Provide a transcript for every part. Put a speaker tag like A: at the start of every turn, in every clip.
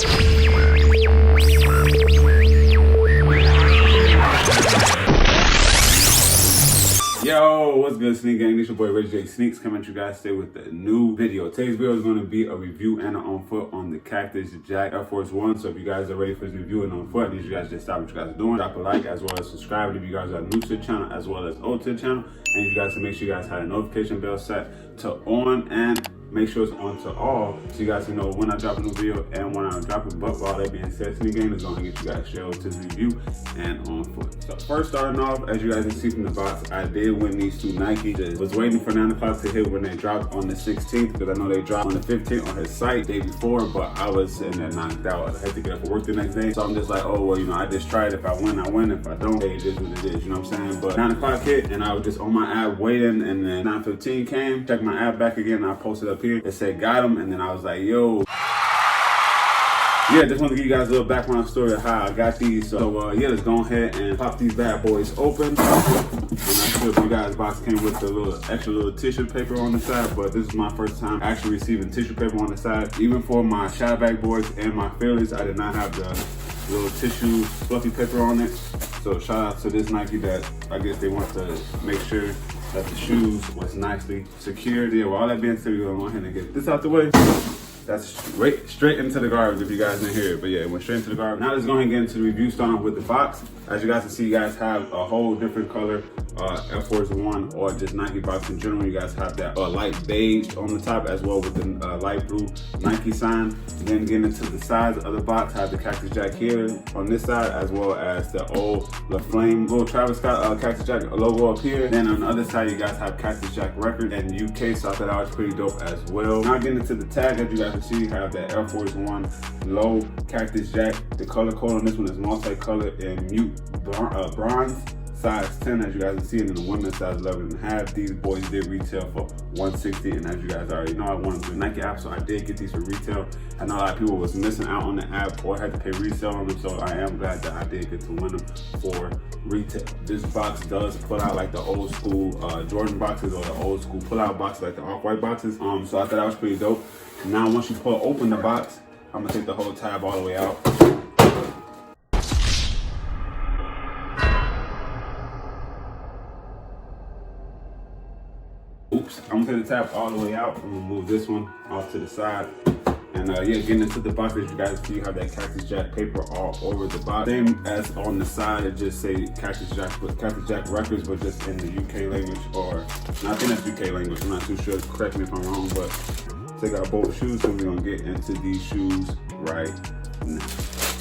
A: Yo, what's good, Sneak Gang? This your boy Reggiejaysneakz coming at you guys today with a new video. Today's video is going to be a review and an on foot on the Cactus Jack Air Force One. So if you guys are ready for this review and on foot, I need you guys to just stop what you guys are doing. Drop a like as well as subscribe if you guys are new to the channel as well as old to the channel. And you guys to make sure you guys have a notification bell set to on and make sure it's on to all so you guys can know when I drop a new video and when I drop it. But with all that being said, Sneak Gang is going to get you guys straight to the review and on foot. So first starting off, as you guys can see from the box, I did win these two Nike. Just was waiting for 9 o'clock to hit when they dropped on the 16th because I know they dropped on the 15th on his site the day before, but I was sitting there knocked out. I had to get up for work the next day. So I'm just like, oh, well, you know, I just tried. If I win, I win. If I don't, hey, it is what it is, you know what I'm saying? But 9 o'clock hit and I was just on my app waiting, and then 9:15 came, checked my app back again, and I posted up here. It said, got him, and then I was like, yo. Yeah, just want to give you guys a little background story of how I got these. So yeah, let's go ahead and pop these bad boys open. I'm not sure if you guys' box came with the extra little tissue paper on the side, but this is my first time actually receiving tissue paper on the side. Even for my Shadback boys and my Fairleys, I did not have the little tissue fluffy paper on it. So shout out to this Nike that I guess they want to make sure that the shoes was nicely secured. Yeah, with all that being said, we're gonna go ahead and get this out the way. That's straight into the garbage if you guys didn't hear it. But yeah, it went straight into the garbage. Now let's go ahead and get into the review, starting with the box. As you guys can see, you guys have a whole different color Air Force One or just Nike box in general. You guys have that light beige on the top as well with the light blue Nike sign. And then getting into the sides of the box, have the Cactus Jack here on this side as well as the old La Flame little Travis Scott Cactus Jack logo up here. Then on the other side, you guys have Cactus Jack record and UK, so I thought that was pretty dope as well. Now getting into the tag, as you guys can see, you have that Air Force One low Cactus Jack. The color code on this one is multicolored and mute bronze, size 10, as you guys can see, and then the women's size 11.5. These boys did retail for $160, and as you guys already know, I wanted the Nike app, so I did get these for retail. I know a lot of people was missing out on the app or had to pay resale on them, so I am glad that I did get to win them for retail. This box does pull out like the old school Jordan boxes or the old school pull-out boxes, like the off-white boxes. So I thought that was pretty dope. Now once you open the box, I'm gonna take the whole tab all the way out. Oops, I'm gonna take the tab all the way out. I'm gonna move this one off to the side. And yeah, getting into the box, as you guys see, you have that Cactus Jack paper all over the box. Same as on the side, it just say Cactus Jack records, but just in the UK language, or I think that's UK language, I'm not too sure, correct me if I'm wrong, but take out both shoes, so we're gonna get into these shoes right now.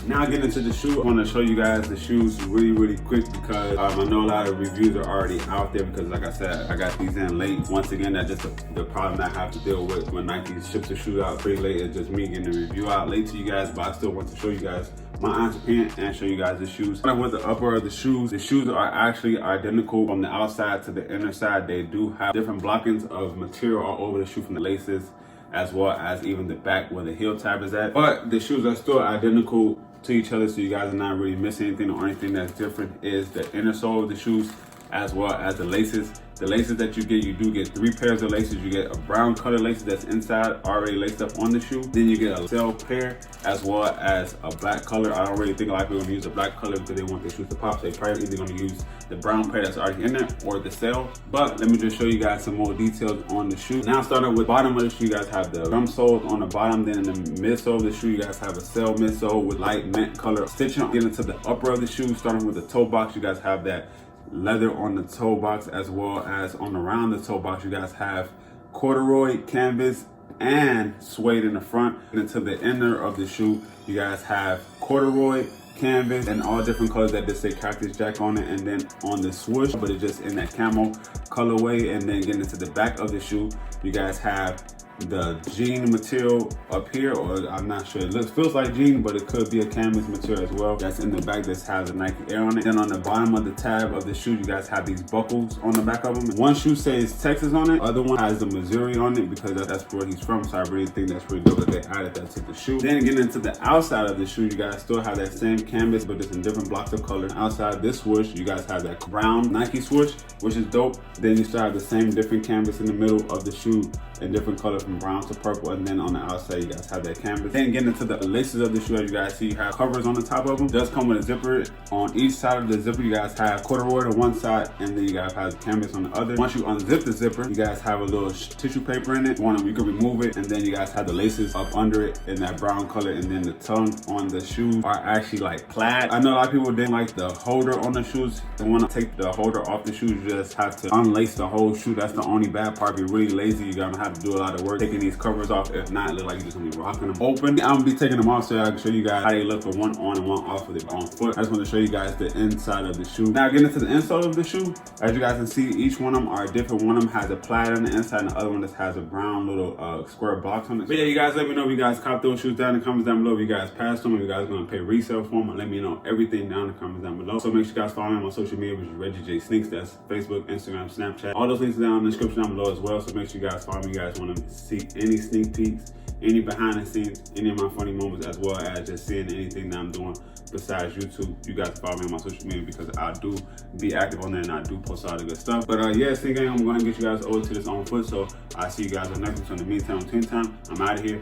A: Now getting into the shoe, I want to show you guys the shoes really quick because I know a lot of reviews are already out there because, like I said, I got these in late. Once again, that's just the problem that I have to deal with when Nike ships the shoe out pretty late. It's just me getting the review out late to you guys, but I still want to show you guys my honest opinion and show you guys the shoes. Starting with the upper of the shoes are actually identical from the outside to the inner side. They do have different blockings of material all over the shoe from the laces as well as even the back where the heel tab is at. But the shoes are still identical to each other, so you guys are not really missing anything. The only thing that's different is the inner sole of the shoes as well as the laces. The laces that you do get 3 pairs of laces. You get a brown color laces that's inside already laced up on the shoe. Then you get a cell pair as well as a black color. I don't really think a lot of people are gonna use the black color because they want their shoes to pop. So they probably either gonna use the brown pair that's already in there or the cell. But let me just show you guys some more details on the shoe. Now starting with the bottom of the shoe, you guys have the drum soles on the bottom. Then in the midsole of the shoe, you guys have a cell midsole with light mint color stitching. Getting to the upper of the shoe, starting with the toe box, you guys have that leather on the toe box as well as on around the toe box. You guys have corduroy, canvas, and suede in the front. And into the inner of the shoe, you guys have corduroy, canvas, and all different colors that just say Cactus Jack on it. And then on the swoosh, but it's just in that camo colorway. And then getting into the back of the shoe, you guys have the jean material up here, or I'm not sure, feels like jean, but it could be a canvas material as well. That's in the back, that has a Nike Air on it. Then on the bottom of the tab of the shoe, you guys have these buckles on the back of them. One shoe says Texas on it, other one has the Missouri on it because that's where he's from, so I really think that's pretty dope that they added that to the shoe. Then getting into the outside of the shoe, you guys still have that same canvas, but it's in different blocks of color. Outside this swoosh, you guys have that brown Nike swoosh, which is dope. Then you still have the same different canvas in the middle of the shoe in different color from brown to purple, and then on the outside you guys have that canvas. Then getting into the laces of the shoe, as you guys see, you have covers on the top of them. It does come with a zipper. On each side of the zipper, you guys have corduroy on one side, and then you guys have canvas on the other. Once you unzip the zipper, you guys have a little tissue paper in it. You can remove it, and then you guys have the laces up under it in that brown color, and then the tongue on the shoe are actually like plaid. I know a lot of people didn't like the holder on the shoes. They want to take the holder off the shoes. You just have to unlace the whole shoe. That's the only bad part. If you're really lazy, you're gonna have to do a lot of work taking these covers off. If not, it look like you're just gonna be rocking them open. I'm gonna be taking them off so I can show you guys how they look with one on and one off with it on foot. I just want to show you guys the inside of the shoe. Now getting into the insole of the shoe, as you guys can see, each one of them are different. One of them has a plaid on the inside, and the other one just has a brown little square box on it. But yeah, you guys let me know if you guys cop those shoes down in the comments down below. If you guys passed them, if you guys gonna pay resale for them, let me know everything down in the comments down below. So make sure you guys follow me on my social media, which is Reggiejaysneakz. That's Facebook, Instagram, Snapchat. All those links are down in the description down below as well. So make sure you guys follow me. You guys want to see any sneak peeks, any behind the scenes, any of my funny moments, as well as just seeing anything that I'm doing besides YouTube. You guys follow me on my social media because I do be active on there and I do post all the good stuff. But yeah, sneak gang, I'm going to get you guys over to this on foot. So I'll see you guys on next one. So in the meantime, between time, I'm out of here.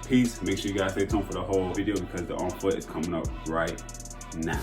A: Peace. Make sure you guys stay tuned for the whole video because the on foot is coming up right now.